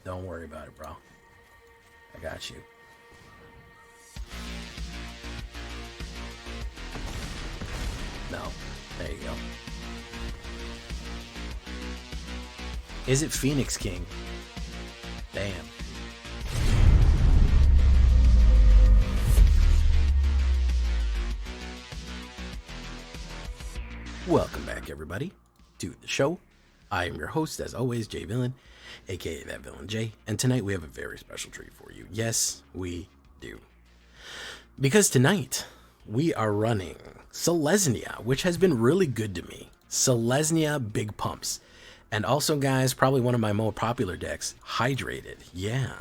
Don't worry about it, bro. I got you. No. There you go. Is it Phoenix King? Damn. Welcome back, everybody, to the show. I am your host, as always, Jay Villain, aka That Villain J, and tonight we have a very special treat for you. Yes, we do. Because tonight we are running Selesnya, which has been really good to me. Selesnya Big Pumps. And also, guys, probably one of my more popular decks, Hydrated. Yeah,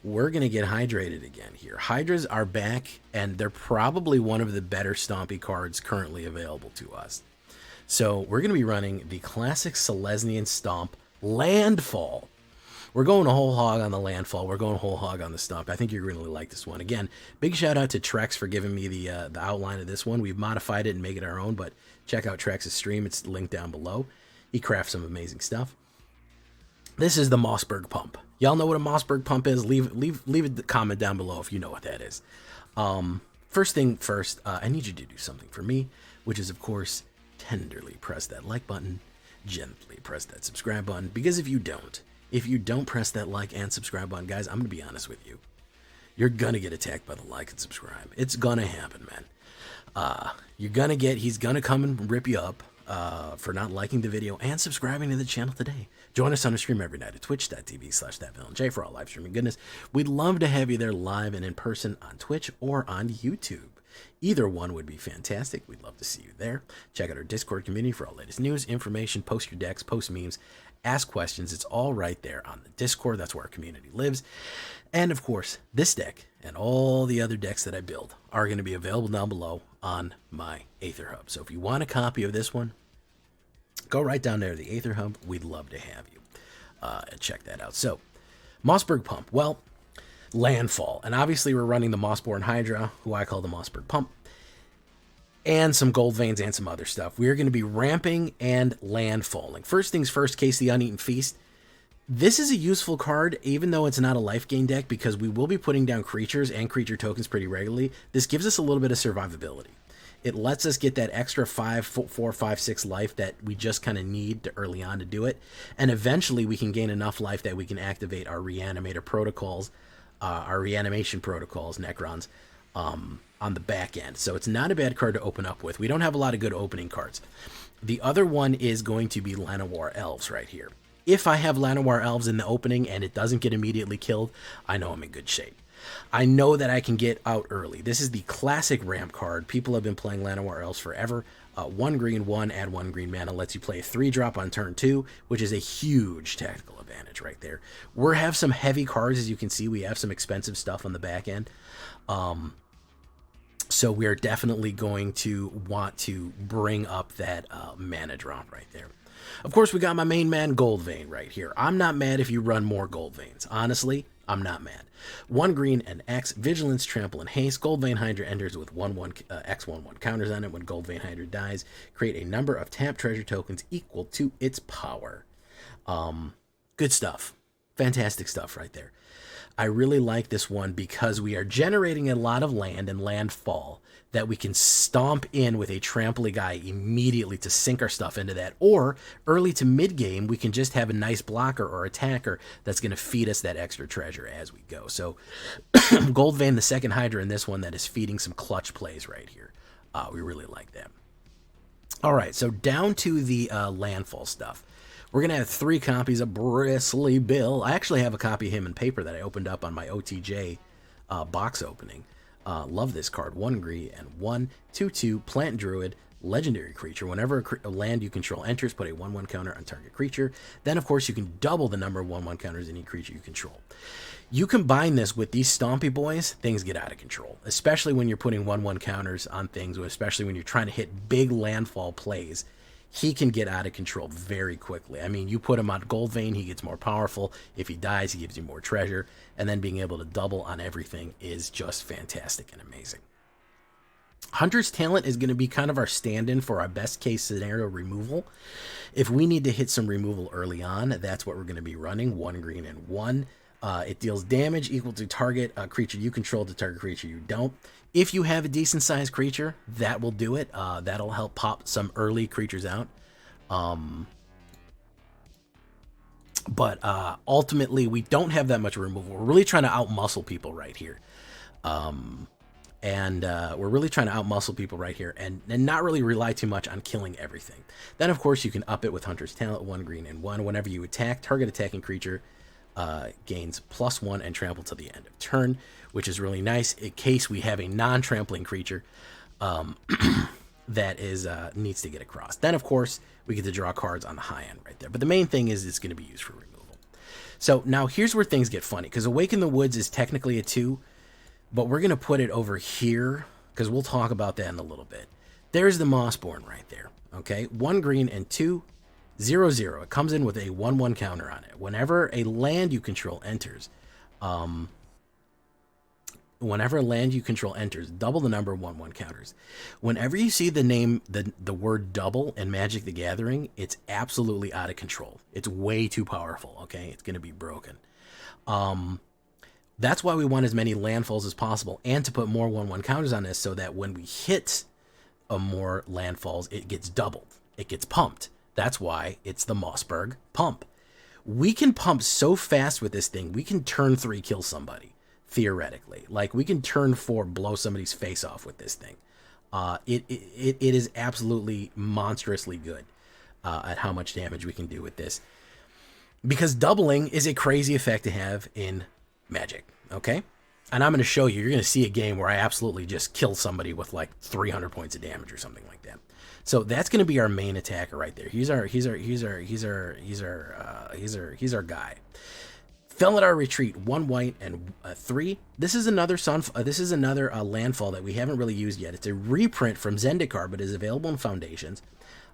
we're going to get Hydrated again here. Hydras are back, and they're probably one of the better Stompy cards currently available to us. So we're going to be running the classic Selesnya Stomp Landfall. We're going a whole hog on the Landfall. We're going whole hog on the Stomp. I think you're going to really like this one. Again, big shout out to Trex for giving me the outline of this one. We've modified it and make it our own, but check out Trex's stream. It's linked down below. He crafts some amazing stuff. This is the Mossberg Pump. Y'all know what a Mossberg Pump is? Leave a comment down below if you know what that is. First thing first, I need you to do something for me, which is, of course, tenderly press that like button, gently press that subscribe button, because if you don't press that like and subscribe button, guys, I'm going to be honest with you. You're going to get attacked by the like and subscribe. It's going to happen, man. He's going to come and rip you up for not liking the video and subscribing to the channel today. Join us on the stream every night at twitch.tv/thatvillainj for all live streaming goodness. We'd love to have you there live and in person on Twitch or on YouTube. Either one would be fantastic. We'd love to see you there. Check out our Discord community for all latest news, information, post your decks, post memes, ask questions. It's all right there on the Discord. That's where our community lives. And of course, this deck and all the other decks that I build are going to be available down below on my AetherHub. So if you want a copy of this one, go right down there to the AetherHub. We'd love to have you. Check that out. So, Mossberg Pump. Well, Landfall. And obviously we're running the Mossborn Hydra, who I call the Mossberg Pump, and some gold veins and some other stuff. We're going to be ramping and landfalling. First things first, Case the Uneaten Feast. This is a useful card, even though it's not a life gain deck, because we will be putting down creatures and creature tokens pretty regularly. This gives us a little bit of survivability. It lets us get that extra 4, 5, 6 life that we just kind of need to early on to do it. And eventually we can gain enough life that we can activate our reanimator protocols, our reanimation protocols, Necrons, on the back end. So it's not a bad card to open up with. We don't have a lot of good opening cards. The other one is going to be Llanowar Elves right here. If I have Llanowar Elves in the opening and it doesn't get immediately killed, I know I'm in good shape. I know that I can get out early. This is the classic ramp card. People have been playing Llanowar Elves forever. 1 green, 1, add 1 green mana. Lets you play a 3-drop on turn 2, which is a huge tactical advantage right there. We have some heavy cards, as you can see. We have some expensive stuff on the back end. So we're definitely going to want to bring up that mana drop right there. Of course, we got my main man, Gold Vein, right here. I'm not mad if you run more Gold Veins. Honestly, I'm not mad. 1 green and X, Vigilance, Trample, and Haste. Gold Vein Hydra enters with 1/1 X/1/1 counters on it. When Gold Vein Hydra dies, create a number of tap treasure tokens equal to its power. Good stuff. Fantastic stuff right there. I really like this one because we are generating a lot of land and landfall that we can stomp in with a trample guy immediately to sink our stuff into that. Or early to mid game, we can just have a nice blocker or attacker that's going to feed us that extra treasure as we go. So Gold Vein, the second Hydra in this one, that is feeding some clutch plays right here. We really like that. All right, so down to the landfall stuff. We're going to have 3 copies of Bristly Bill. I actually have a copy of him in paper that I opened up on my OTJ box opening. Love this card. 1 green and 1, 2/2, Plant Druid, legendary creature. Whenever a land you control enters, put a 1/1 counter on target creature. Then, of course, you can double the number of 1/1 counters any creature you control. You combine this with these Stompy boys, things get out of control, especially when you're putting 1/1 counters on things, especially when you're trying to hit big landfall plays. He can get out of control very quickly. I mean, you put him on Gold Vein, he gets more powerful. If he dies, he gives you more treasure. And then being able to double on everything is just fantastic and amazing. Hunter's Talent is going to be kind of our stand-in for our best case scenario removal. If we need to hit some removal early on, that's what we're going to be running. 1 green and 1. It deals damage equal to target creature you control to target creature you don't. If you have a decent sized creature, that will do it. That'll help pop some early creatures out. But ultimately, we don't have that much removal. We're really trying to outmuscle people right here. We're really trying to outmuscle people right here and not really rely too much on killing everything. Then, of course, you can up it with Hunter's Talent, 1 green and 1. Whenever you attack, target attacking creature gains +1 and trample till the end of turn, which is really nice in case we have a non-trampling creature that is needs to get across. Then, of course, we get to draw cards on the high end right there. But the main thing is it's going to be used for removal. So now here's where things get funny, because Awaken the Woods is technically a 2, but we're going to put it over here because we'll talk about that in a little bit. There's the Mossborn right there. Okay, 1 green and 2, 0/0. It comes in with a 1/1 counter on it. Whenever a land you control enters, double the number of 1/1 counters. Whenever you see the name, the word double in Magic the Gathering, it's absolutely out of control. It's way too powerful. Okay, it's going to be broken. That's why we want as many landfalls as possible and to put more 1/1 counters on this so that when we hit more landfalls, it gets doubled. It gets pumped. That's why it's the Mossberg pump. We can pump so fast with this thing, we can turn 3 kill somebody, theoretically. Like, we can turn 4 blow somebody's face off with this thing. It is absolutely monstrously good at how much damage we can do with this. Because doubling is a crazy effect to have in Magic, okay? And I'm going to show you. You're going to see a game where I absolutely just kill somebody with like 300 points of damage or something like that. So that's going to be our main attacker right there. He's our guy. Felidar Retreat, 1 white and 3. This is another landfall that we haven't really used yet. It's a reprint from Zendikar, but is available in Foundations.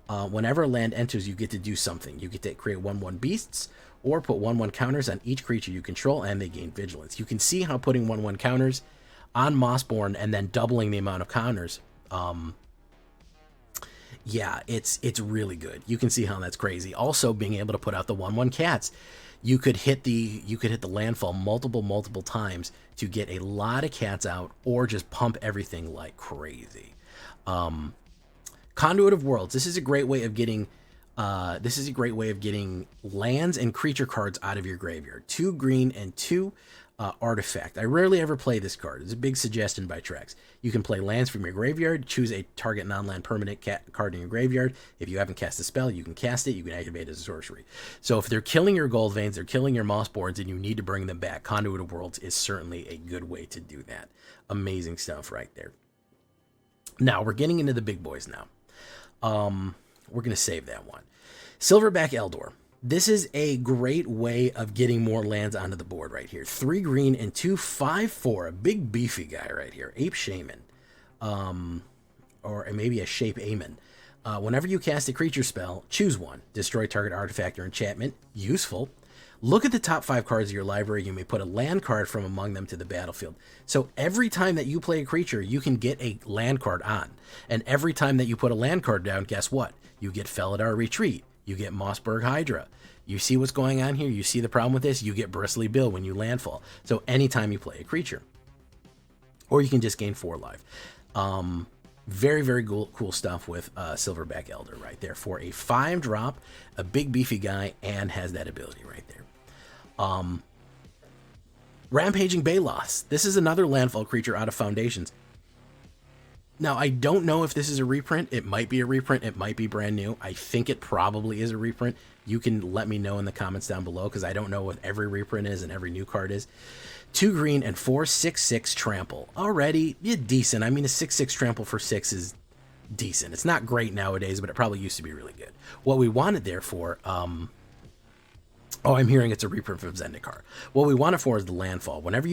Whenever a land enters, you get to do something. You get to create 1/1 beasts, or put 1/1 counters on each creature you control, and they gain vigilance. You can see how putting 1/1 counters on Mossborn and then doubling the amount of counters, yeah, it's really good. You can see how that's crazy. Also, being able to put out the 1/1 cats. You could hit the landfall multiple times to get a lot of cats out, or just pump everything like crazy. Conduit of Worlds. This is a great way of getting lands and creature cards out of your graveyard. 2 green and 2 artifact. I rarely ever play this card. It's a big suggestion by Trex. You can play lands from your graveyard, choose a target non-land permanent card in your graveyard. If you haven't cast a spell, you can cast it. You can activate it as a sorcery. So if they're killing your Gold Veins, they're killing your Mossborns, and you need to bring them back, Conduit of Worlds is certainly a good way to do that. Amazing stuff right there. Now, we're getting into the big boys now. We're going to save that one. Silverback Eldor. This is a great way of getting more lands onto the board right here. 3 green and 2 5/4. A big beefy guy right here. Ape Shaman. Or maybe a Shape Aemon. Whenever you cast a creature spell, choose one. Destroy target artifact or enchantment. Useful. Look at the top 5 cards of your library. You may put a land card from among them to the battlefield. So every time that you play a creature, you can get a land card on. And every time that you put a land card down, guess what? You get Felidar Retreat. You get Mossberg HYDRA. You see what's going on here? You see the problem with this? You get Bristly Bill when you landfall. So anytime you play a creature. Or you can just gain 4 life. Very, very cool stuff with Silverback Elder right there. For a 5-drop, a big beefy guy, and has that ability right there. Rampaging Baloths. This is another landfall creature out of Foundations. Now, I don't know if this is a reprint. It might be a reprint. It might be brand new. I think it probably is a reprint. You can let me know in the comments down below, because I don't know what every reprint is and every new card is. 2 green and 4 6/6 trample. Already, yeah, decent. I mean, a 6/6 trample for 6 is decent. It's not great nowadays, but it probably used to be really good. What we wanted there for, oh, I'm hearing it's a reprint from Zendikar. What we want it for is the landfall. Whenever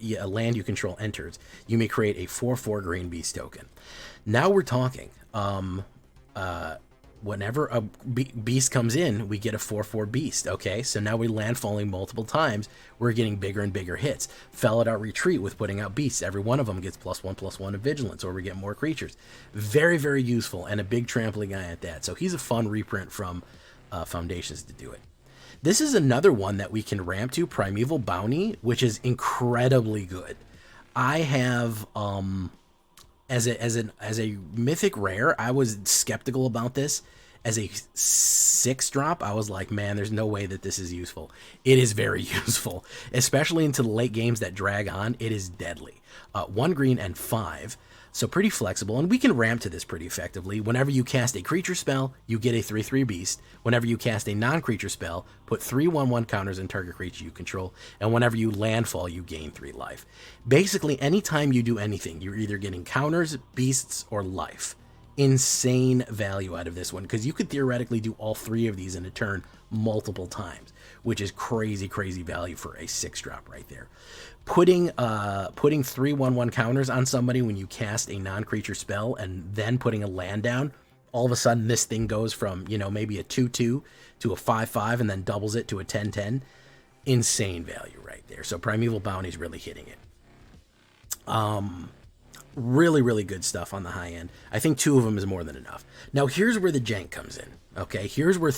a land you control enters, you may create a 4/4 green beast token. Now we're talking. whenever a beast comes in, we get a 4/4 beast. Okay, so now we're landfalling multiple times. We're getting bigger and bigger hits. Fellow out retreat with putting out beasts. Every one of them gets +1/+1 of vigilance, or we get more creatures. Very, very useful, and a big trampling guy at that. So he's a fun reprint from Foundations to do it. This is another one that we can ramp to, Primeval Bounty, which is incredibly good. I have as a mythic rare, I was skeptical about this. As a 6-drop, I was like, man, there's no way that this is useful. It is very useful, especially into the late games that drag on. It is deadly. 1 green and 5, so pretty flexible, and we can ramp to this pretty effectively. Whenever you cast a creature spell, you get a 3/3 beast. Whenever you cast a non-creature spell, put 3/1/1 counters on target creature you control, and whenever you landfall, you gain 3 life. Basically, anytime you do anything, you're either getting counters, beasts, or life. Insane value out of this one, because you could theoretically do all 3 of these in a turn multiple times, which is crazy, crazy value for a 6-drop right there. Putting 3/1/1 counters on somebody when you cast a non-creature spell, and then putting a land down, all of a sudden this thing goes from, you know, maybe a 2/2 to a 5/5, and then doubles it to a 10/10. Insane value right there. So Primeval Bounty is really hitting it. Really, really good stuff on the high end. I think 2 of them is more than enough. Now here's where the jank comes in. Okay, here's where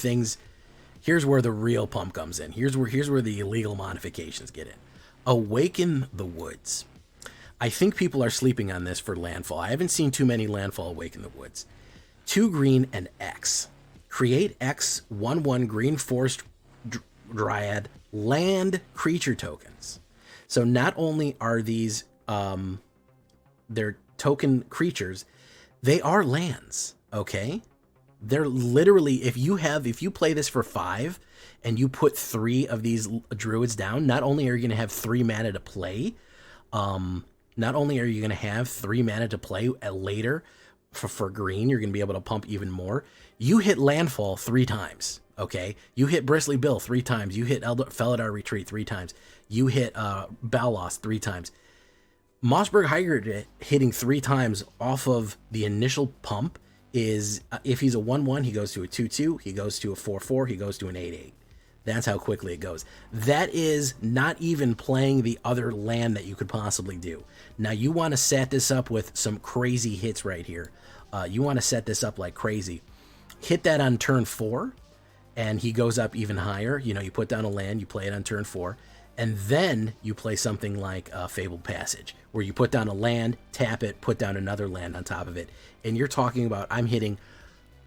the real pump comes in. Here's where the illegal modifications get in. Awaken the Woods. I think people are sleeping on this for landfall. I haven't seen too many landfall Awaken the Woods. 2 green and X. Create X 1/1 green forest dryad land creature tokens. So not only are these they're token creatures, they are lands. Okay, they're literally, if you play this for 5 and you put 3 of these druids down, not only are you going to have 3 mana to play, later for green, you're going to be able to pump even more. You hit landfall 3 times. Okay, you hit Bristly Bill 3 times. You hit Felidar Retreat 3 times. You hit Balos 3 times. Mossberg HYDRA hitting 3 times off of the initial pump is, if he's a 1/1, he goes to a 2/2, he goes to a 4/4, he goes to an 8/8. That's how quickly it goes. That is not even playing the other land that you could possibly do. Now you want to set this up with some crazy hits right here. You want to set this up like crazy. Hit that on turn 4, and he goes up even higher. You know, you put down a land, you play it on turn 4. And then you play something like Fabled Passage, where you put down a land, tap it, put down another land on top of it. And you're talking about, I'm hitting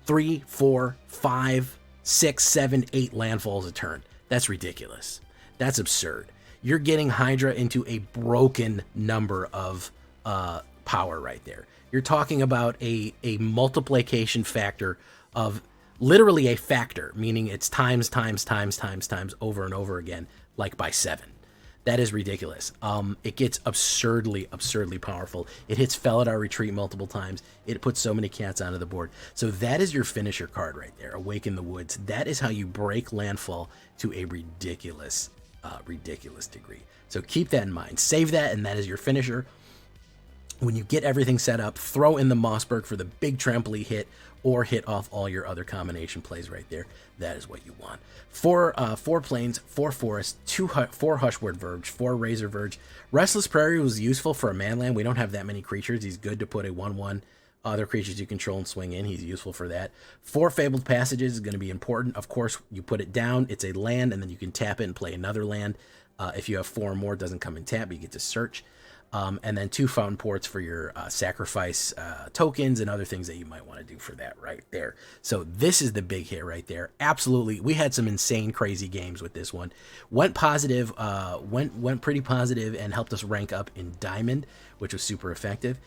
3, 4, 5, 6, 7, 8 landfalls a turn. That's ridiculous. That's absurd. You're getting Hydra into a broken number of power right there. You're talking about a multiplication factor of literally a factor, meaning it's times over and over again, like by 7. That is ridiculous. It gets absurdly powerful. It hits Felidar Retreat multiple times. It puts so many cats onto the board. So that is your finisher card right there, Awaken the Woods. That is how you break landfall to a ridiculous degree. So keep that in mind. Save that, and that is your finisher. When you get everything set up, throw in the Mossberg for the big trampoline hit, or hit off all your other combination plays right there. That is what you want. 4 plains, 4 forests, 4 Hushword Verge, 4 Razor Verge. Restless Prairie was useful for a manland. We don't have that many creatures. He's good to put a 1/1 other creatures you control and swing in. He's useful for that. 4 Fabled Passages is going to be important. Of course, you put it down, it's a land, and then you can tap it and play another land. If you have 4 or more, it doesn't come in tap, but you get to search. And then 2 Fountain Ports for your sacrifice tokens and other things that you might want to do for that right there. So this is the big hit right there. Absolutely. We had some insane, crazy games with this one. Went positive, went pretty positive, and helped us rank up in Diamond, which was super effective.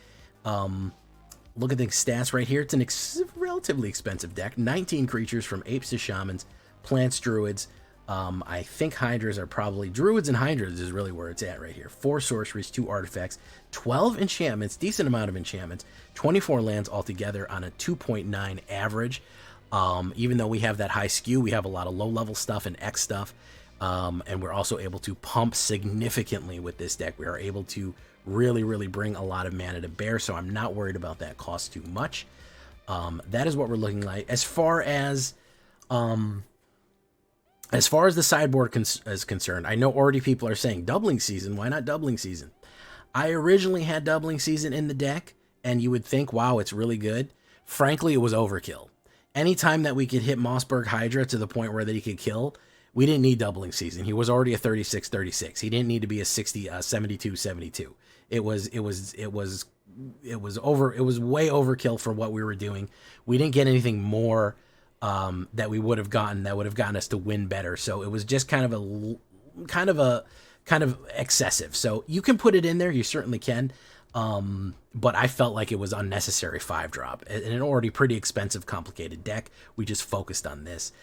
Look at the stats right here. It's a relatively expensive deck. 19 creatures from apes to shamans, plants, druids. I think hydras are probably, druids and hydras is really where it's at right here. 4 sorceries, 2 artifacts, 12 enchantments, decent amount of enchantments, 24 lands altogether on a 2.9 average. Even though we have that high skew, we have a lot of low level stuff and X stuff. And we're also able to pump significantly with this deck. We are able to really bring a lot of mana to bear, so I'm not worried about that cost too much. That is what we're looking like. As far as the sideboard is concerned, I know already people are saying doubling season. Why not doubling season? I originally had doubling season in the deck, and you would think, wow, it's really good. Frankly, it was overkill. Anytime that we could hit Mossberg Hydra to the point where that he could kill, we didn't need doubling season. He was already a 36-36. He didn't need to be a 72-72. It was way overkill for what we were doing. We didn't get anything more that we would have gotten that would have gotten us to win better. So it was just kind of excessive. So you can put it in there, you certainly can. But I felt like it was unnecessary 5-drop. In an already pretty expensive, complicated deck, we just focused on this.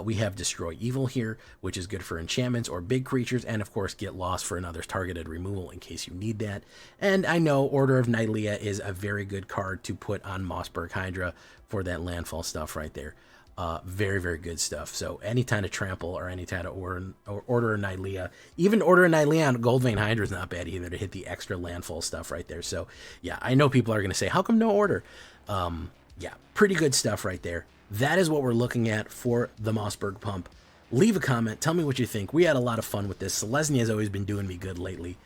We have Destroy Evil here, which is good for enchantments or big creatures, and of course Get Lost for another targeted removal in case you need that. And I know Order of Nylea is a very good card to put on Mossberg Hydra for that landfall stuff right there. Very, very good stuff. So any kind of trample or any kind of Order of Nylea, even Order of Nylea on Goldvein Hydra is not bad either to hit the extra landfall stuff right there. So yeah, I know people are going to say, how come no Order? Yeah, pretty good stuff right there. That is what we're looking at for the Mossberg Pump. Leave a comment. Tell me what you think. We had a lot of fun with this. Selesnya has always been doing me good lately.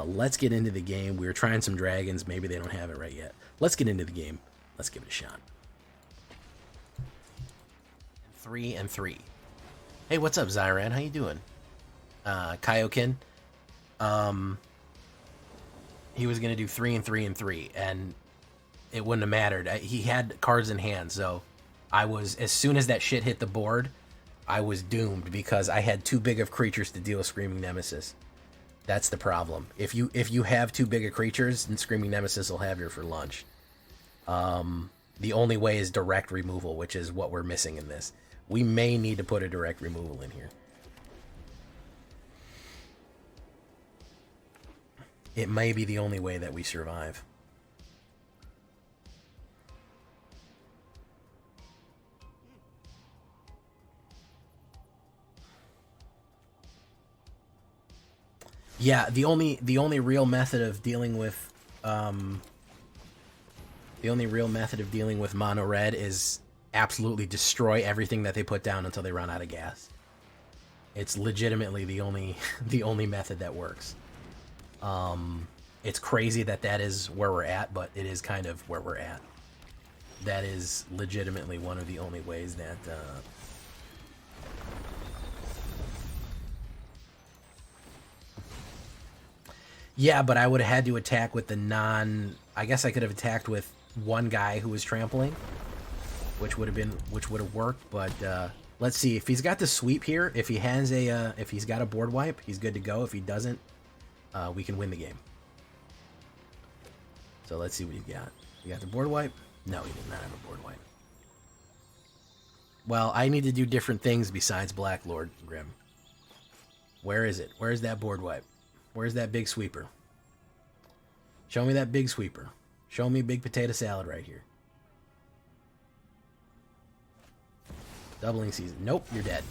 Let's get into the game. We were trying some dragons. Maybe they don't have it right yet. Let's get into the game. Let's give it a shot. 3 and 3. Hey, what's up, Zyran? How you doing? Kaioken. He was gonna do 3 and 3 and 3, and it wouldn't have mattered. He had cards in hand, so I was, as soon as that shit hit the board, I was doomed because I had too big of creatures to deal with Screaming Nemesis. That's the problem. If you have too big of creatures, then Screaming Nemesis will have you for lunch. The only way is direct removal, which is what we're missing in this. We may need to put a direct removal in here. It may be the only way that we survive. Yeah, the only real method of dealing with mono red is absolutely destroy everything that they put down until they run out of gas. It's legitimately the only method that works. It's crazy that is where we're at, but it is kind of where we're at. That is legitimately one of the only ways that yeah, but I would have had to attack with the I guess I could have attacked with one guy who was trampling, which would have worked, but let's see if he's got the sweep here. If he has if he's got a board wipe, he's good to go. If he doesn't, we can win the game. So let's see what he's got. You got the board wipe? No, he does not have a board wipe. Well, I need to do different things besides Black Lord Grim. Where is it? Where's that board wipe? Where's that big sweeper? Show me that big sweeper. Show me big potato salad right here. Doubling season. Nope, you're dead.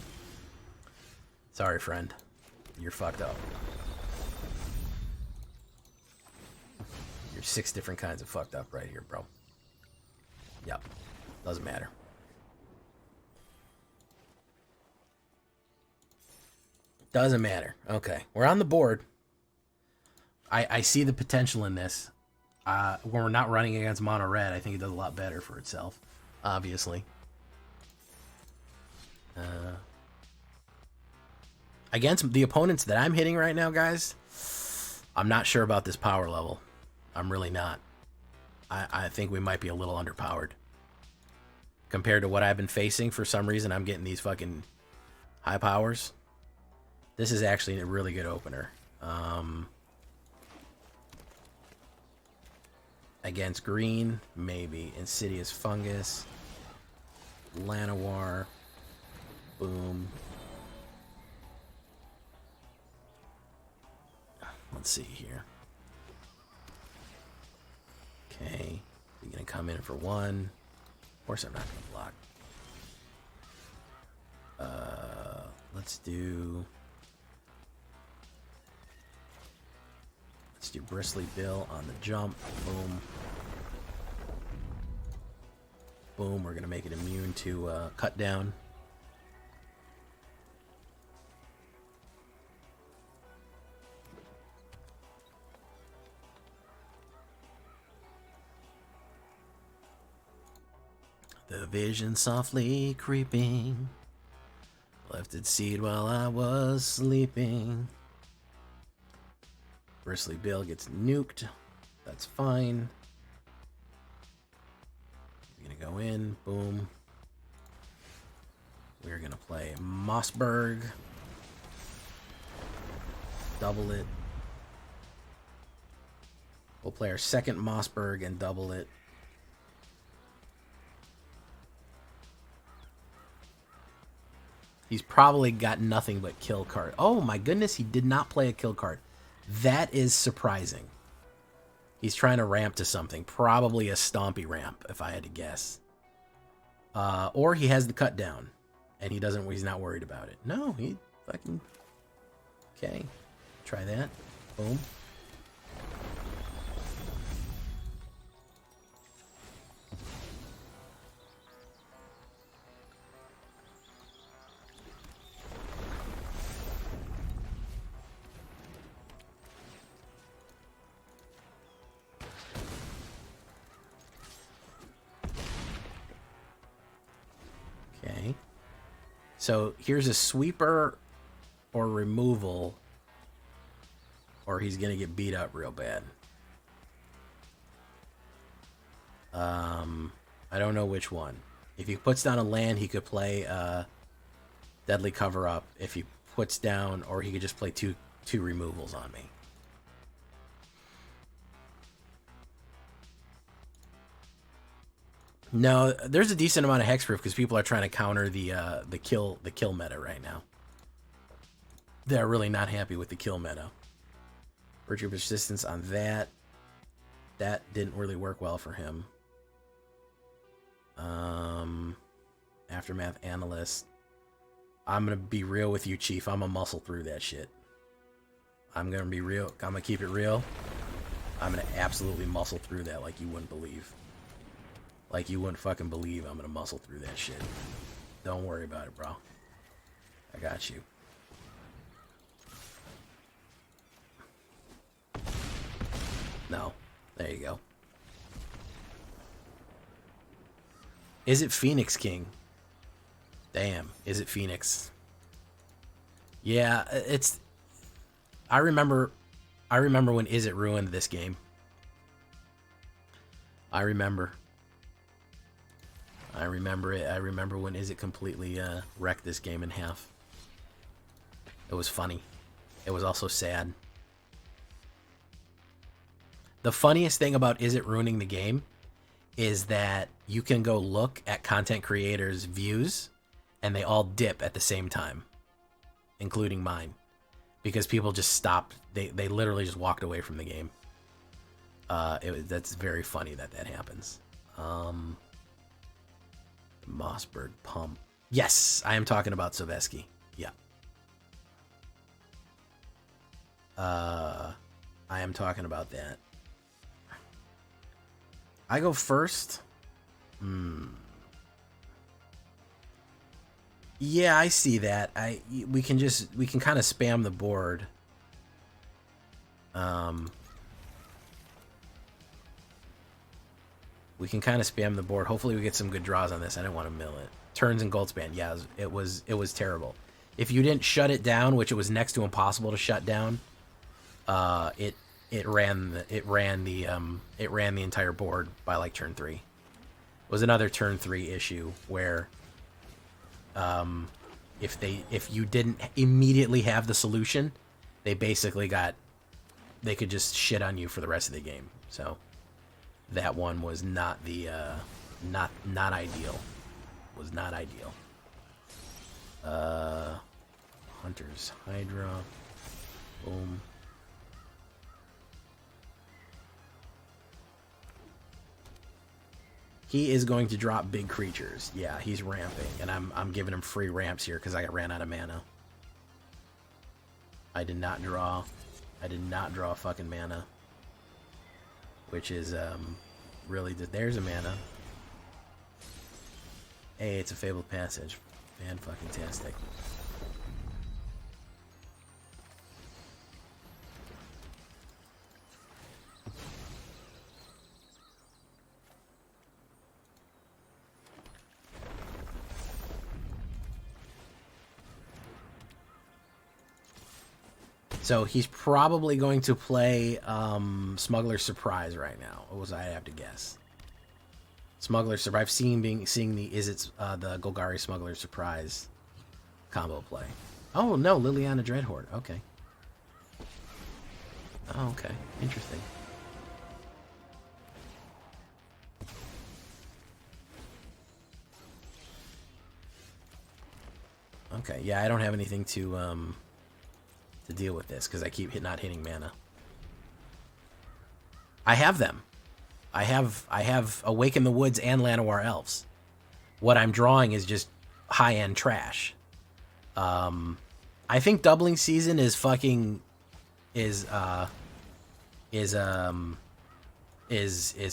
Sorry, friend. You're fucked up. You're 6 different kinds of fucked up right here, bro. Yep. Doesn't matter. Doesn't matter. Okay. We're on the board. I see the potential in this. When we're not running against mono red, I think it does a lot better for itself. Obviously. Against the opponents that I'm hitting right now, guys, I'm not sure about this power level. I'm really not. I think we might be a little underpowered. Compared to what I've been facing, for some reason, I'm getting these fucking high powers. This is actually a really good opener. Against green, maybe. Insidious Fungus. Llanowar. Boom. Let's see here. Okay. You're going to come in for 1. Of course I'm not going to block. Let's do Bristly Bill on the jump. Boom. Boom, we're going to make it immune to cut down. The vision softly creeping, left its seed while I was sleeping. Bristly Bill gets nuked. That's fine. He's gonna go in. Boom. We're gonna play Mossberg. Double it. We'll play our second Mossberg and double it. He's probably got nothing but kill card. Oh my goodness, he did not play a kill card. That is surprising. He's trying to ramp to something. Probably a Stompy ramp, if I had to guess. Or he has the cut down, and he's not worried about it. No, he fucking... Okay, try that. Boom. Okay. So here's a sweeper or removal, or he's going to get beat up real bad. I don't know which one. If he puts down a land, he could play Deadly Cover Up. If he puts down, or he could just play two removals on me. No, there's a decent amount of hexproof because people are trying to counter the kill meta right now. They're really not happy with the kill meta. Virtue Persistence on that. That didn't really work well for him. Aftermath Analyst. I'm gonna be real with you, Chief. I'm gonna muscle through that shit. I'm gonna be real. I'm gonna keep it real. I'm gonna absolutely muscle through that like you wouldn't believe. Like you wouldn't fucking believe I'm gonna muscle through that shit. Don't worry about it, bro. I got you. No. There you go. Is it Phoenix King? Damn. Is it Phoenix? Yeah, it's... I remember when Is It ruined this game. I remember it. I remember when Is It completely wrecked this game in half. It was funny. It was also sad. The funniest thing about Is It ruining the game is that you can go look at content creators' views and they all dip at the same time, including mine, because people just stopped. They literally just walked away from the game. That's very funny that happens. Mossberg Pump. Yes, I am talking about Silvesky. Yeah. I am talking about that. I go first. Yeah, I see that. We can kind of spam the board. We can kind of spam the board. Hopefully we get some good draws on this. I didn't want to mill it. Turns and Goldspan. Yeah, it was terrible. If you didn't shut it down, which it was next to impossible to shut down, it ran the entire board by like turn 3. It was another turn 3 issue where if you didn't immediately have the solution, they could just shit on you for the rest of the game. So that one was not the not ideal. Was not ideal. Hunter's Hydra. Boom. He is going to drop big creatures. Yeah, he's ramping, and I'm giving him free ramps here because I ran out of mana. I did not draw fucking mana, which is really there's a mana. Hey, it's a Fabled Passage. Fan-fucking-tastic. So he's probably going to play Smuggler's Surprise right now. What was I have to guess? Smuggler's Surprise. I've seeing the the Golgari Smuggler's Surprise combo play. Oh no, Liliana Dreadhorde. Okay. Oh, okay. Interesting. Okay, yeah, I don't have anything to deal with this because I keep not hitting mana. I have them. I have Awake in the Woods and Llanowar Elves. What I'm drawing is just high-end trash. I think Doubling Season is fucking is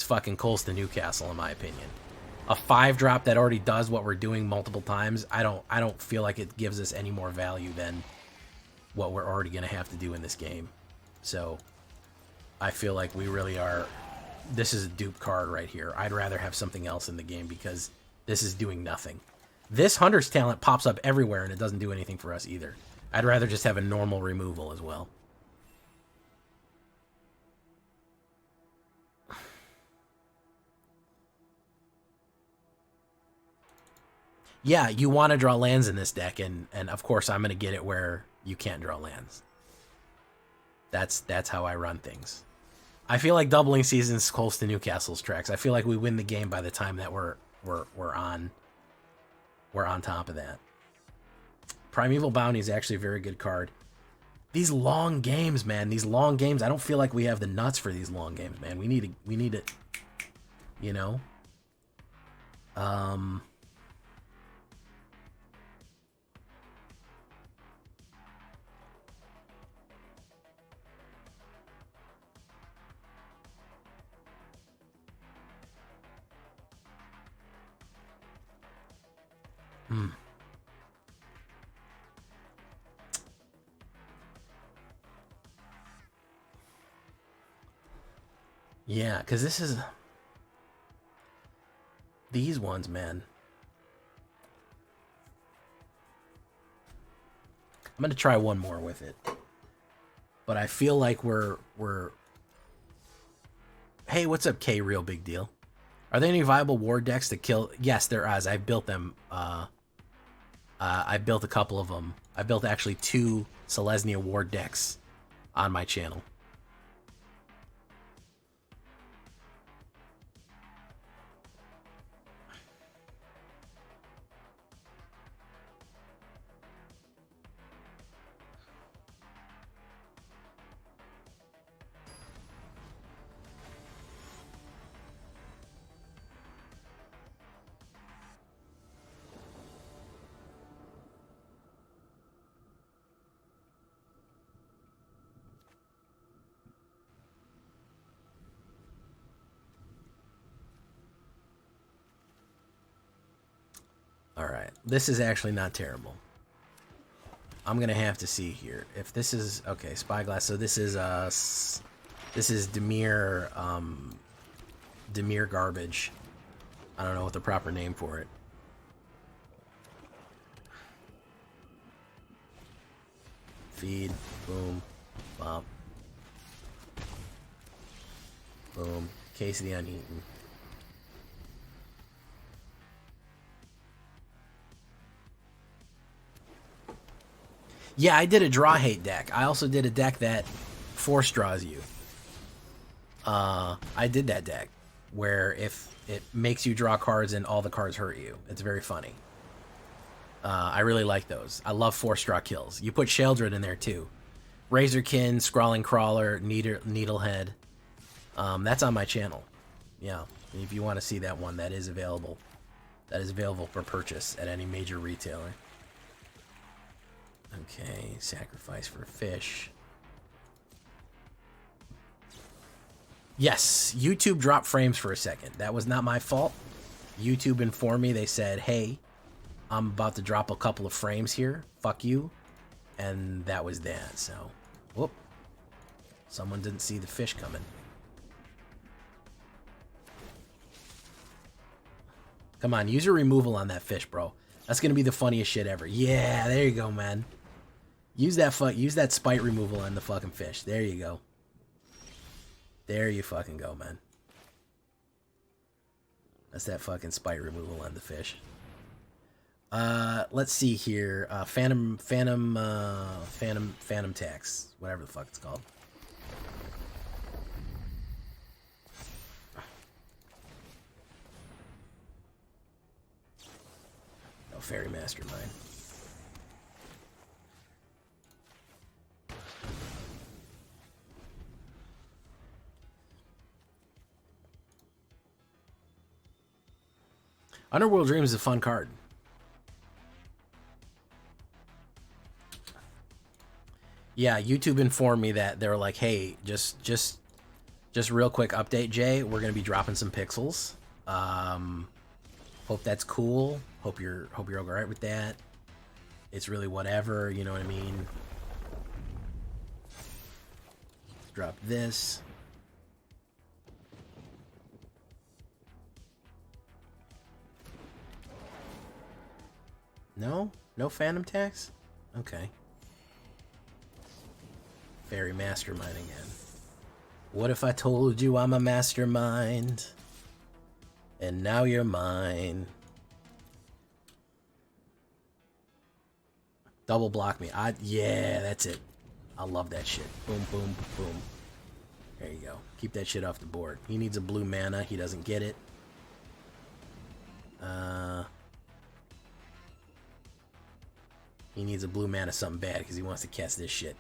fucking Colston Newcastle in my opinion. A 5-drop that already does what we're doing multiple times. I don't feel like it gives us any more value than what we're already going to have to do in this game. So I feel like we really are... This is a dupe card right here. I'd rather have something else in the game because this is doing nothing. This Hunter's Talent pops up everywhere and it doesn't do anything for us either. I'd rather just have a normal removal as well. Yeah, you want to draw lands in this deck, and of course I'm going to get it where you can't draw lands. That's how I run things. I feel like Doubling Season's close to Newcastle's tracks. I feel like we win the game by the time that we're on top of that. Primeval Bounty is actually a very good card. These long games, man. These long games. I don't feel like we have the nuts for these long games, man. We need it. You know. Yeah, because this is... These ones, man. I'm going to try one more with it. But I feel like we're... Hey, what's up, K? Real big deal. Are there any viable ward decks to kill? Yes, there is. I built them. I built a couple of them. I built actually 2 Selesnya ward decks on my channel. Alright, this is actually not terrible. I'm gonna have to see here. If this is... Okay, Spyglass, so this is Dimir, Dimir Garbage. I don't know what the proper name for it. Feed, boom, bop. Boom, Case of the Uneaten. Yeah, I did a draw hate deck. I also did a deck that force draws you. I did that deck where if it makes you draw cards and all the cards hurt you. It's very funny. I really like those. I love force draw kills. You put Sheldred in there too. Razorkin, Scrawling Crawler, Needlehead. That's on my channel. Yeah, if you want to see that one, that is available. That is available for purchase at any major retailer. Okay, sacrifice for fish. Yes, YouTube dropped frames for a second. That was not my fault. YouTube informed me. They said, hey, I'm about to drop a couple of frames here. Fuck you. And that was that. So, whoop. Someone didn't see the fish coming. Come on, use your removal on that fish, bro. That's gonna be the funniest shit ever. Yeah, there you go, man. Use that spite removal on the fucking fish. There you go. There you fucking go, man. That's that fucking spite removal on the fish. Let's see here. Phantom tax, whatever the fuck it's called. Oh, Fairy Mastermind. Underworld Dreams is a fun card. Yeah, YouTube informed me that they were like, "Hey, just real quick update, Jay. We're gonna be dropping some pixels. Hope that's cool. Hope you're all right with that. It's really whatever, you know what I mean. Drop this." No Phantom tax. Okay. Fairy Mastermind again. What if I told you I'm a mastermind? And now you're mine. Double block me. Yeah, that's it. I love that shit. Boom, boom, boom. There you go. Keep that shit off the board. He needs a blue mana. He doesn't get it. He needs a blue mana something bad because he wants to cast this shit.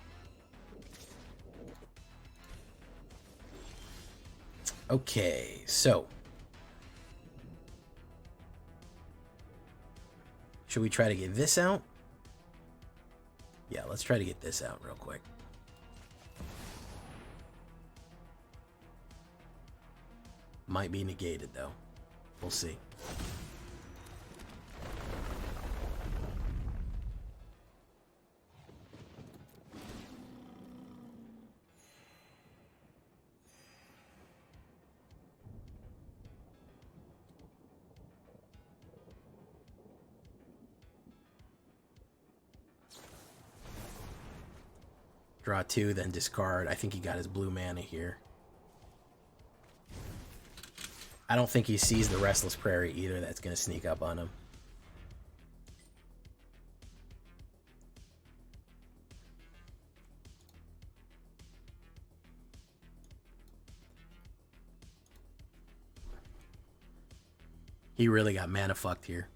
Okay, so should we try to get this out? Yeah, let's try to get this out real quick. Might be negated though. We'll see. Draw 2, then discard. I think he got his blue mana here. I don't think he sees the Restless Prairie either. That's going to sneak up on him. He really got mana fucked here.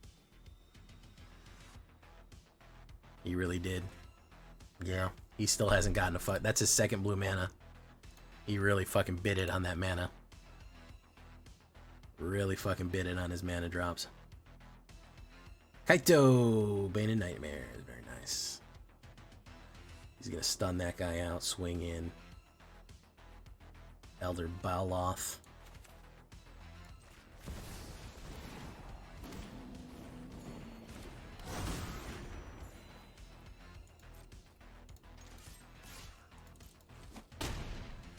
He really did. Yeah. He still hasn't gotten a fuck. That's his second blue mana. He really fucking bid it on that mana. Really fucking bid it on his mana drops. Kaito! Bane of Nightmares. Very nice. He's gonna stun that guy out. Swing in. Elder Baloth.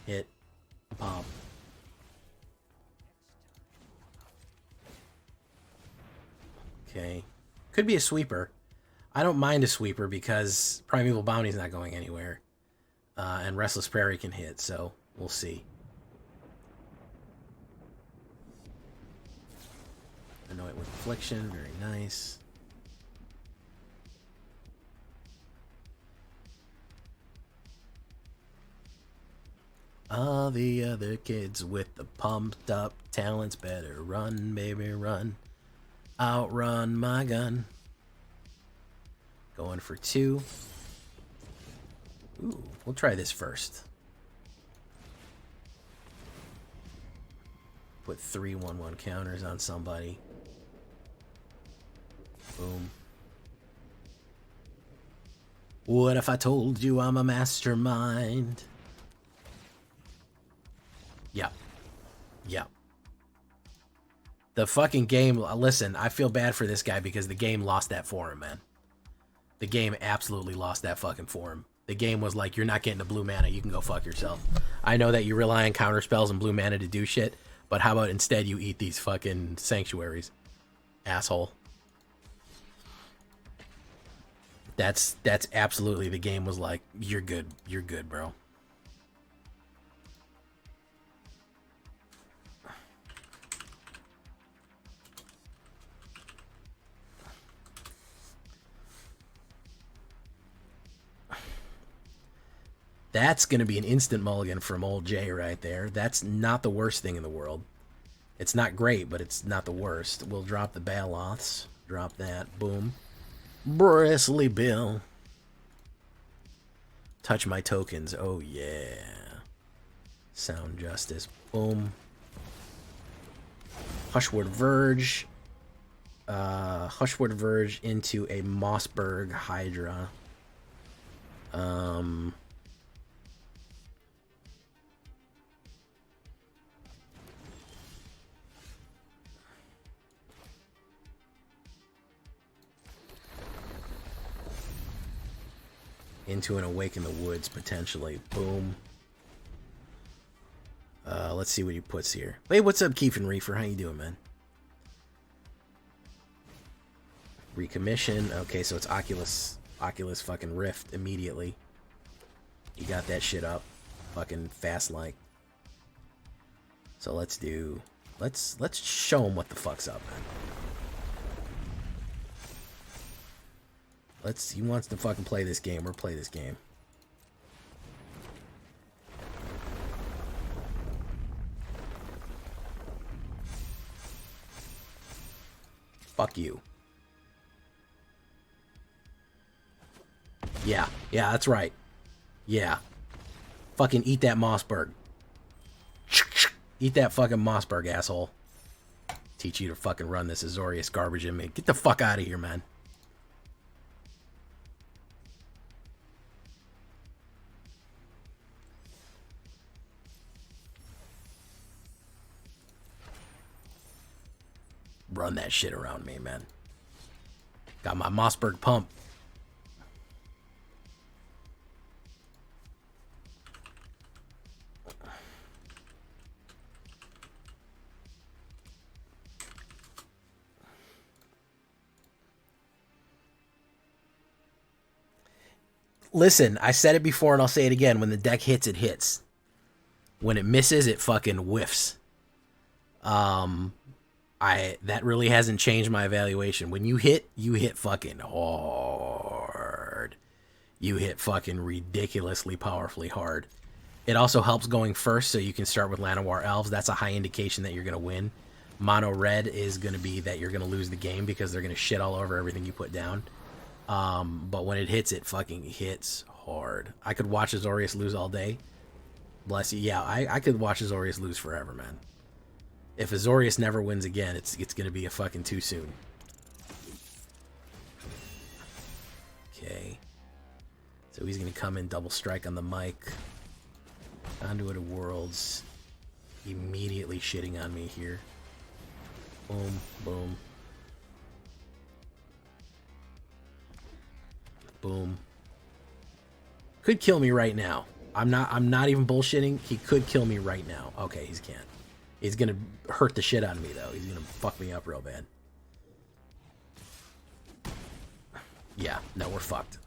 Hit. Pop. Okay. Could be a sweeper. I don't mind a sweeper because Primeval Bounty's not going anywhere. And Restless Prairie can hit, so we'll see. Annoy it with Affliction. Very nice. All the other kids with the pumped up talents better run, baby, run. Outrun my gun. Going for 2. Ooh, we'll try this first. Put 3 1/1 counters on somebody. Boom. What if I told you I'm a mastermind? Yep. Yep. The fucking game, listen, I feel bad for this guy because the game lost that for him, man. The game absolutely lost that fucking for him. The game was like, you're not getting a blue mana, you can go fuck yourself. I know that you rely on counter spells and blue mana to do shit, but how about instead you eat these fucking sanctuaries? Asshole. That's absolutely, the game was like, you're good, bro. That's going to be an instant mulligan from old Jay right there. That's not the worst thing in the world. It's not great, but it's not the worst. We'll drop the Baloths. Drop that. Boom. Bristly Bill. Touch my tokens. Oh, yeah. Sound Justice. Boom. Hushwood Verge. Hushwood Verge into a Mossberg Hydra. Into an Awaken the Woods, potentially. Boom. Let's see what he puts here. Hey, what's up, Keith and Reefer? How you doing, man? Recommission. Okay, so it's Oculus fucking Rift immediately. You got that shit up. Fucking fast like. So let's show him what the fuck's up, man. He wants to fucking play this game. We'll play this game. Fuck you. Yeah, that's right. Yeah. Fucking eat that Mossberg. Eat that fucking Mossberg, asshole. Teach you to fucking run this Azorius garbage in me. Get the fuck out of here, man. Run that shit around me, man. Got my Mossberg pump. Listen, I said it before and I'll say it again. When the deck hits, it hits. When it misses, it fucking whiffs. That really hasn't changed my evaluation. When you hit fucking hard. You hit fucking ridiculously powerfully hard. It also helps going first, so you can start with Llanowar Elves. That's a high indication that you're going to win. Mono red is going to be that you're going to lose the game because they're going to shit all over everything you put down. But when it hits, it fucking hits hard. I could watch Azorius lose all day. Bless you. Yeah, I could watch Azorius lose forever, man. If Azorius never wins again, it's going to be a fucking too soon. Okay. So he's going to come in, double strike on the mic. Conduit of Worlds. Immediately shitting on me here. Boom, boom. Boom. Could kill me right now. I'm not even bullshitting. He could kill me right now. Okay, he can't. He's gonna hurt the shit out of me though. He's gonna fuck me up real bad. Yeah, no, we're fucked.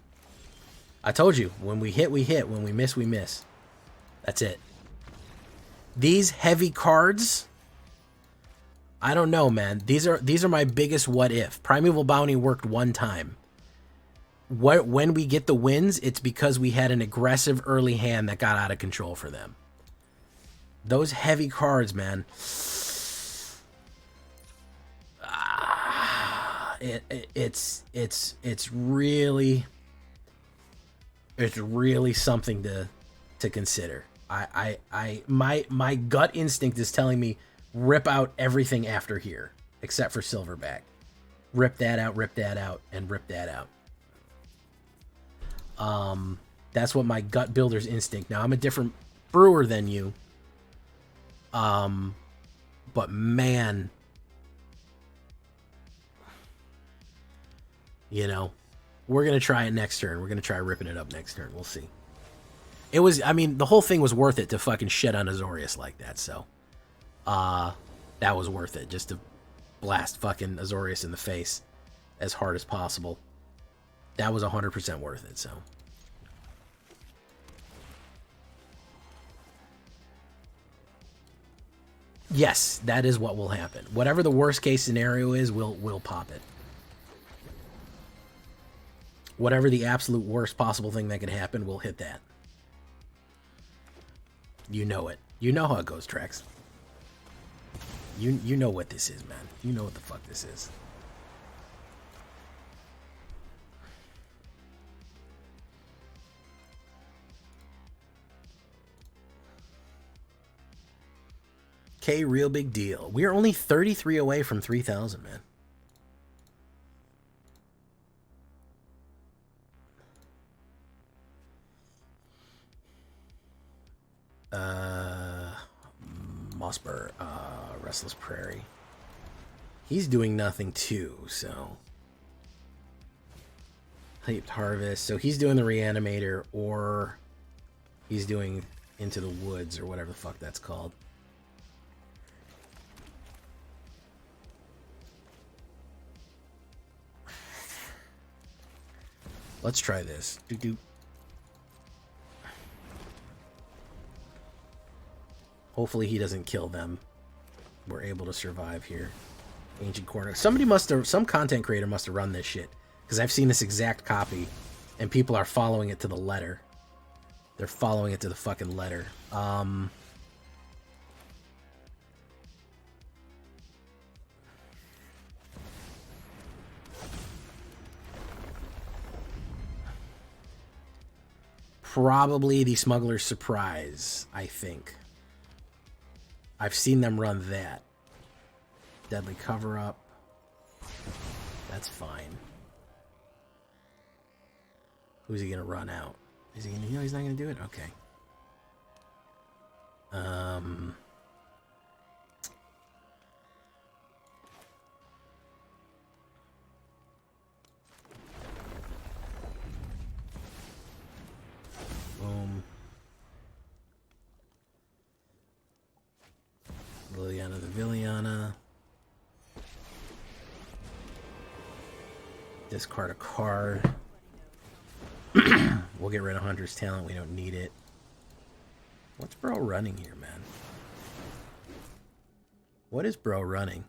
I told you, when we hit, we hit. When we miss, we miss. That's it. These heavy cards, I don't know, man. These are my biggest what if. Primeval Bounty worked one time. When we get the wins, it's because we had an aggressive early hand that got out of control for them. Those heavy cards, man. It's really something to consider. My gut instinct is telling me rip out everything after here except for Silverback. Rip that out, and rip that out. That's what my gut builder's instinct. Now I'm a different brewer than you. But man, You know, we're going to try it next turn. We're going to try ripping it up next turn. We'll see. It was, I mean, the whole thing was worth it to fucking shit on Azorius like that, so. That was worth it, just to blast fucking Azorius in the face as hard as possible. That was 100% worth it, so. Yes, that is what will happen. Whatever the worst case scenario is, we'll pop it. Whatever the absolute worst possible thing that could happen, we'll hit that. You know it. You know how it goes, Trex. You know what this is, man. You know what the fuck this is. Okay, real big deal. We are only 33 away from 3,000, man. Mossburr, Restless Prairie. He's doing nothing too, so. Hyped Harvest. So he's doing the Reanimator, or he's doing Into the Woods, or whatever the fuck that's called. Let's try this. Doo-doo. Hopefully he doesn't kill them. We're able to survive here. Ancient Corner. Somebody must have, some content creator must have run this shit. Because I've seen this exact copy. And people are following it to the letter. They're following it to the fucking letter. Probably the Smuggler's Surprise, I think. I've seen them run that. Deadly Cover-Up. That's fine. Who's he gonna run out? Is he gonna, he's not gonna do it? Okay. Boom. Liliana the Villiana. Discard a card. We'll get rid of Hunter's Talent. We don't need it. What's bro running here, man? What is bro running?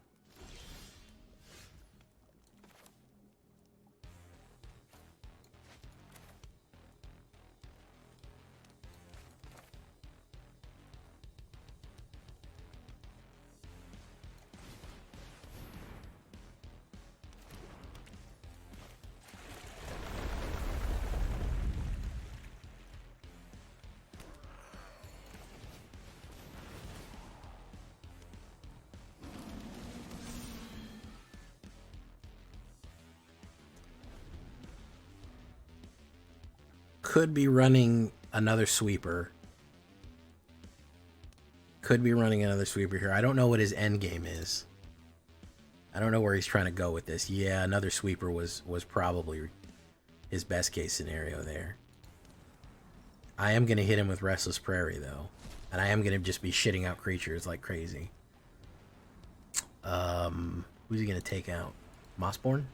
Could be running another sweeper. Could be running another sweeper here. I don't know what his end game is. I don't know where he's trying to go with this. Yeah, another sweeper was probably his best case scenario there. I am going to hit him with Restless Prairie, though. And I am going to just be shitting out creatures like crazy. Who's he going to take out? Mossborn?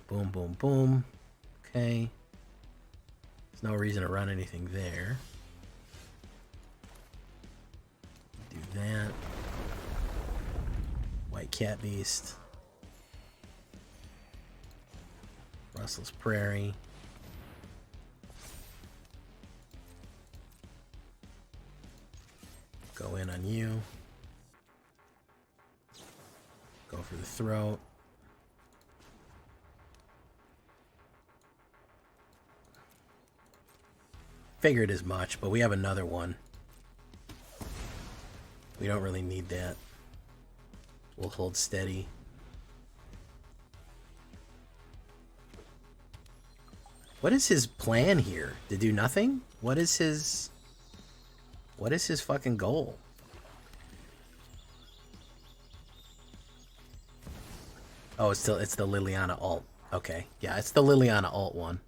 Boom, boom, boom. Okay. There's no reason to run anything there. Do that. White Cat Beast. Restless Prairie. Go in on you. Go for the throat. Figured as much, but we have another one. We don't really need that. We'll hold steady. What is his plan here? To do nothing? What is his fucking goal? Oh, it's the Liliana alt. Okay, yeah, it's the Liliana alt one.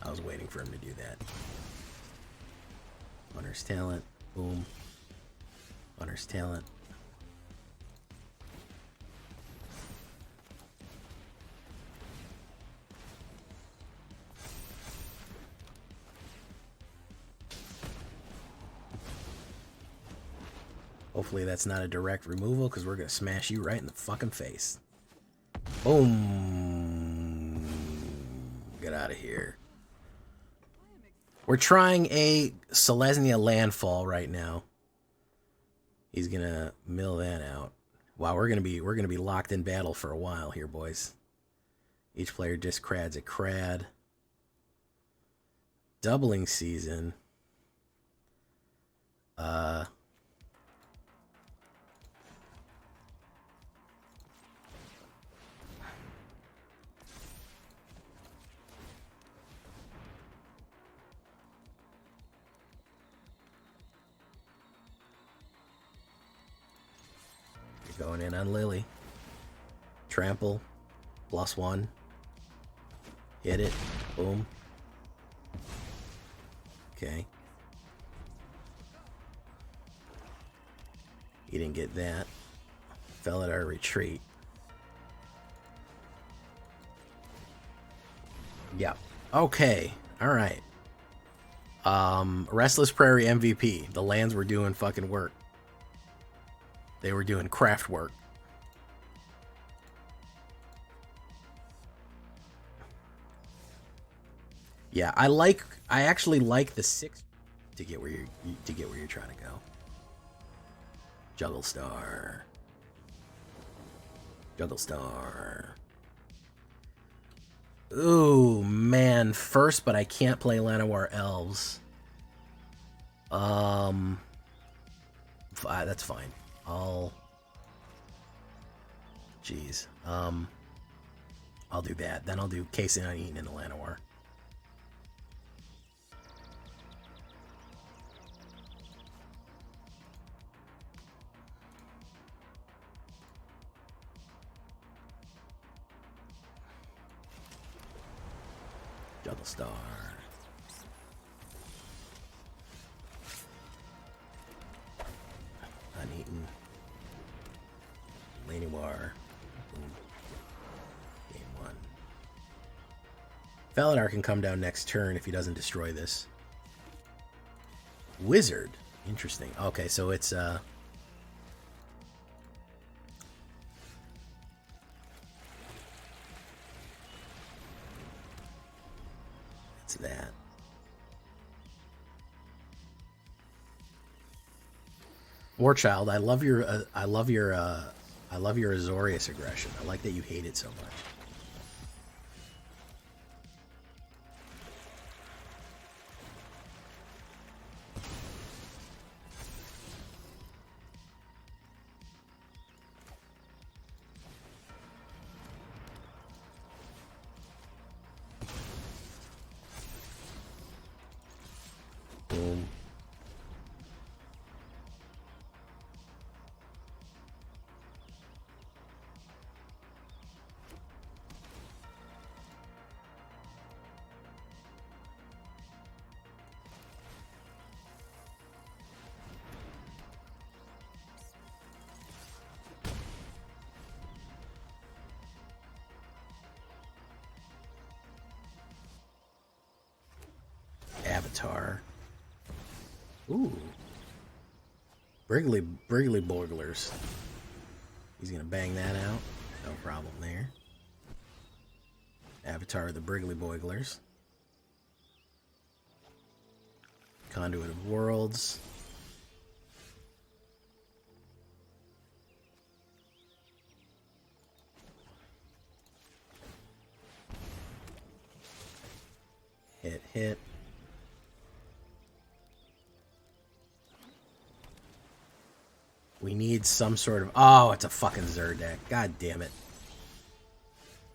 I was waiting for him to do that. Hunter's talent. Boom. Hunter's talent. Hopefully that's not a direct removal, because we're going to smash you right in the fucking face. Boom. Get out of here. We're trying a Selesnya Landfall right now. He's going to mill that out. Wow, we're going to be locked in battle for a while here, boys. Each player discrads a crad. Doubling season. Going in on Lily. Trample. +1. Hit it. Boom. Okay. He didn't get that. Fell at our retreat. Yeah. Okay. Alright. Restless Prairie MVP. The lands were doing fucking work. They were doing craft work. Yeah, I actually like the 6 to get where you're trying to go. Juggle Star. Juggle Star. Ooh, man, first, but I can't play Llanowar Elves. That's fine. Jeez. I'll do that. Then I'll do Casing on Eaton in the Llanowar. Juggle Star. Uneaten. Llanowar. Boom. Game 1. Valadar can come down next turn if he doesn't destroy this. Wizard. Interesting. Okay, so it's that. Warchild, I love your Azorius aggression. I like that you hate it so much. Boom. Avatar. Ooh. Briggly Boiglers. He's gonna bang that out. No problem there. Avatar of the Briggly Boiglers. Conduit of Worlds. Hit. We need some sort of... Oh, it's a fucking Xur deck. God damn it.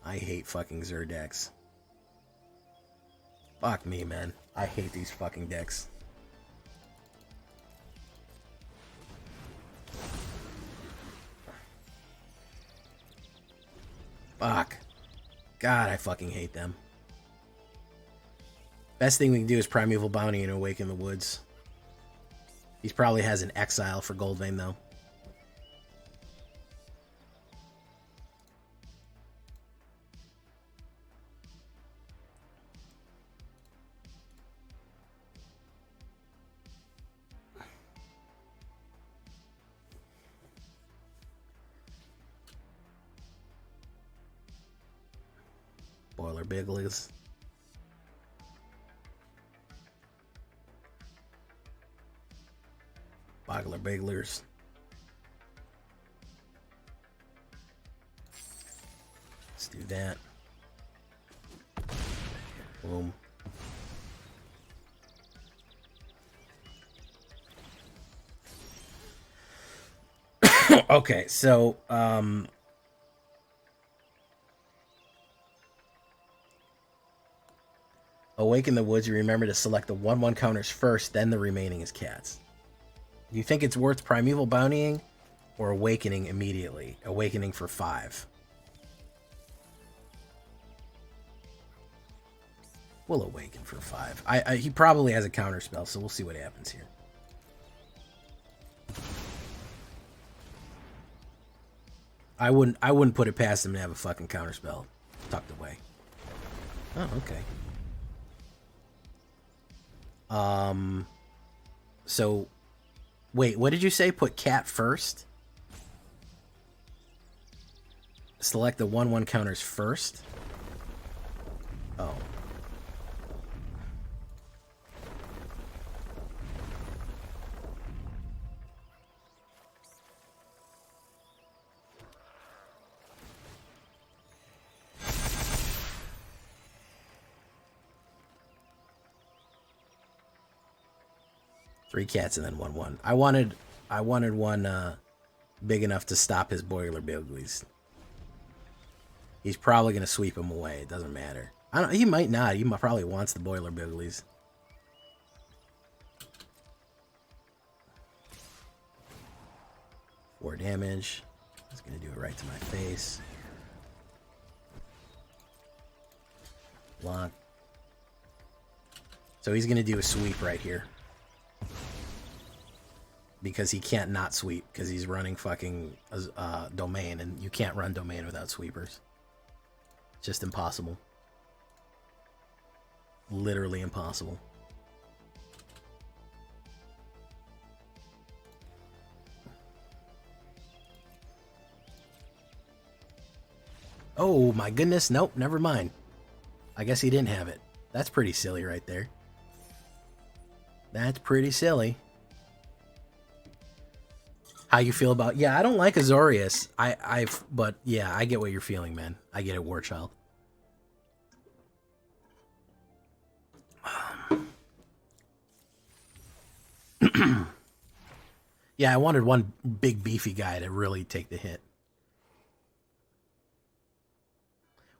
I hate fucking Xur decks. Fuck me, man. I hate these fucking decks. Fuck. God, I fucking hate them. Best thing we can do is Primeval Bounty and Awaken the Woods. He probably has an Exile for Goldvein, though. Boiler Bigglies. Boggler Bigglers. Let's do that. Boom. Okay, so Awaken the Woods, you remember to select the 1/1 counters first, then the remaining is cats. Do you think it's worth Primeval Bountying or Awakening immediately? Awakening for 5. We'll Awaken for 5. He probably has a counter spell, so we'll see what happens here. I wouldn't put it past him to have a fucking counter spell tucked away. Oh, okay. So, wait, what did you say? Put cat first? Select the 1/1 counters first? Oh. Three cats and then 1/1. I wanted one big enough to stop his Boiler Bigglies. He's probably gonna sweep him away. It doesn't matter. He might not. He probably wants the Boiler Bigglies. Four damage. He's gonna do it right to my face. Block. So he's gonna do a sweep right here. Because he can't not sweep, because he's running fucking Domain, and you can't run Domain without sweepers. It's just impossible. Literally impossible. Oh my goodness, nope, never mind. I guess he didn't have it. That's pretty silly right there. That's pretty silly. How you feel about... Yeah, I don't like Azorius. But yeah, I get what you're feeling, man. I get it, Warchild. Yeah, I wanted one big beefy guy to really take the hit.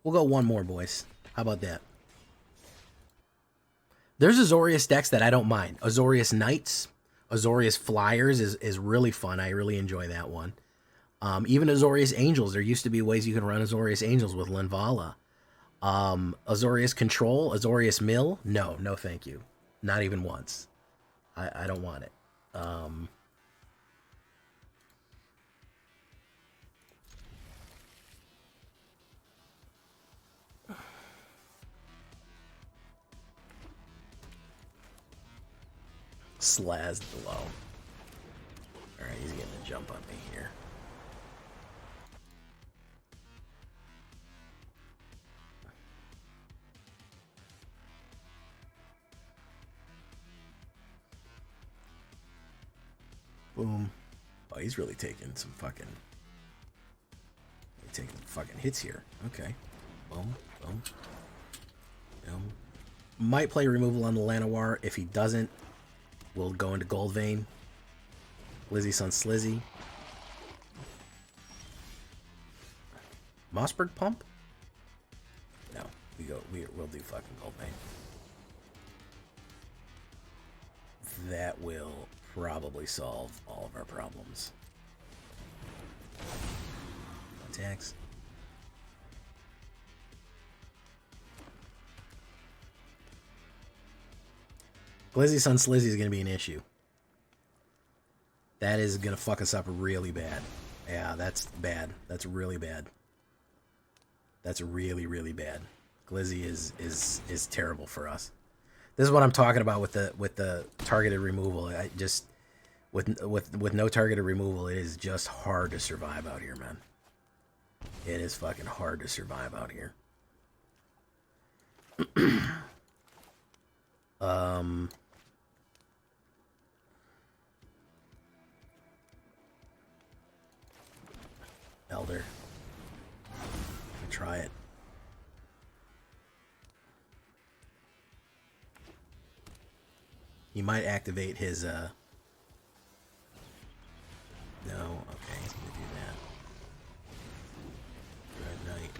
We'll go one more, boys. How about that? There's Azorius decks that I don't mind. Azorius Knights, Azorius Flyers is really fun. I really enjoy that one. Even Azorius Angels. There used to be ways you can run Azorius Angels with Linvala. Azorius Control, Azorius Mill. No, no thank you. Not even once. I don't want it. Slaz below. Alright, he's getting a jump on me here. Boom. Oh, he's really taking some fucking... He's taking fucking hits here. Okay. Boom, boom. Boom. Might play removal on the Llanowar. If he doesn't, we'll go into Goldvein. Lizzie Son Slizzy. Mossberg Pump? No, we'll do fucking Gold Vein. That will probably solve all of our problems. Attacks. Glizzy Sun Slizzy is going to be an issue. That is going to fuck us up really bad. Yeah, that's bad. That's really bad. That's really, really bad. Glizzy is terrible for us. This is what I'm talking about with the targeted removal. I just with no targeted removal, it is just hard to survive out here, man. It is fucking hard to survive out here. Elder. Try it. He might activate his, No, okay, he's gonna do that. Red Knight.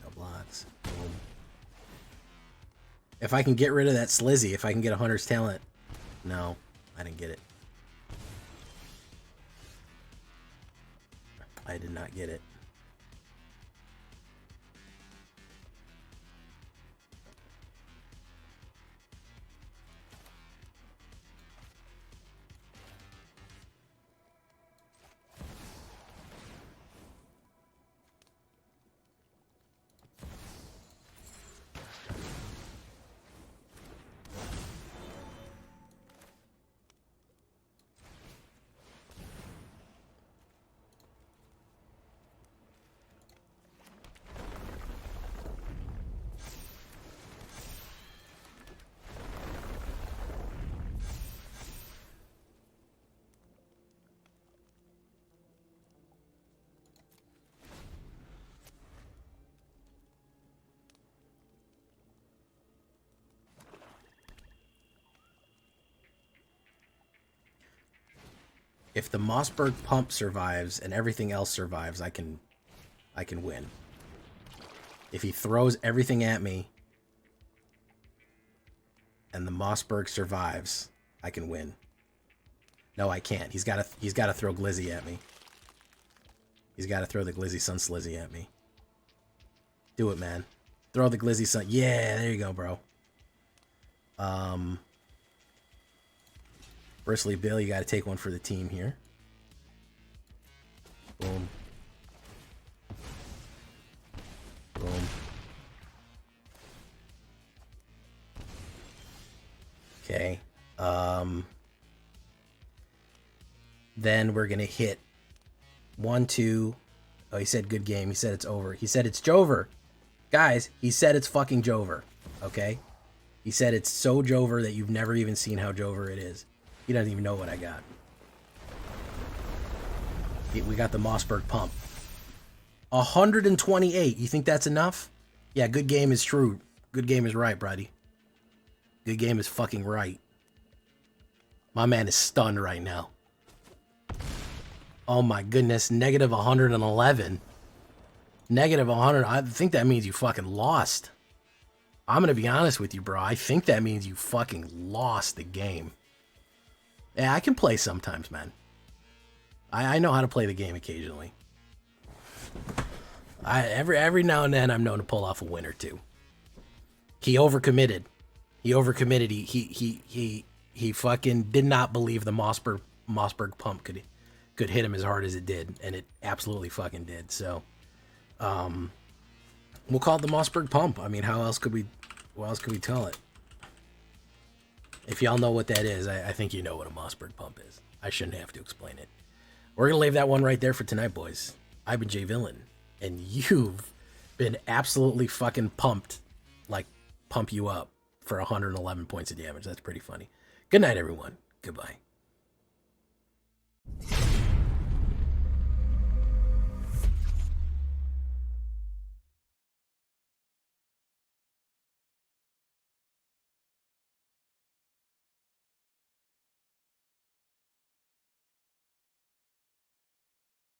No blocks. Boom. If I can get rid of that Slizzy, if I can get a Hunter's Talent. No, I didn't get it. I did not get it. If the Mossberg Pump survives and everything else survives, I can win. If he throws everything at me and the Mossberg survives, I can win. No, I can't. He's got to throw Glizzy at me. He's got to throw the Glizzy Sun Slizzy at me. Do it, man. Throw the Glizzy Sun. Yeah, there you go, bro. Firstly, Bill, you got to take one for the team here. Boom. Boom. Okay. Then we're going to hit 1, 2. Oh, he said good game. He said it's over. He said it's Jover. Guys, he said it's fucking Jover. Okay? He said it's so Jover that you've never even seen how Jover it is. He doesn't even know what I got. We got the Mossberg Pump. 128. You think that's enough? Yeah, good game is true. Good game is right, buddy. Good game is fucking right. My man is stunned right now. Oh my goodness. Negative 111. Negative 100. I think that means you fucking lost. I'm going to be honest with you, bro. I think that means you fucking lost the game. Yeah, I can play sometimes, man. I know how to play the game occasionally. Every now and then I'm known to pull off a win or two. He overcommitted. He overcommitted. He fucking did not believe the Mossberg Pump could hit him as hard as it did, and it absolutely fucking did. So, we'll call it the Mossberg Pump. I mean, how else could we tell it? If y'all know what that is, I think you know what a Mossberg Pump is. I shouldn't have to explain it. We're going to leave that one right there for tonight, boys. I've been Jay Villain, and you've been absolutely fucking pumped, like pump you up for 111 points of damage. That's pretty funny. Good night, everyone. Goodbye.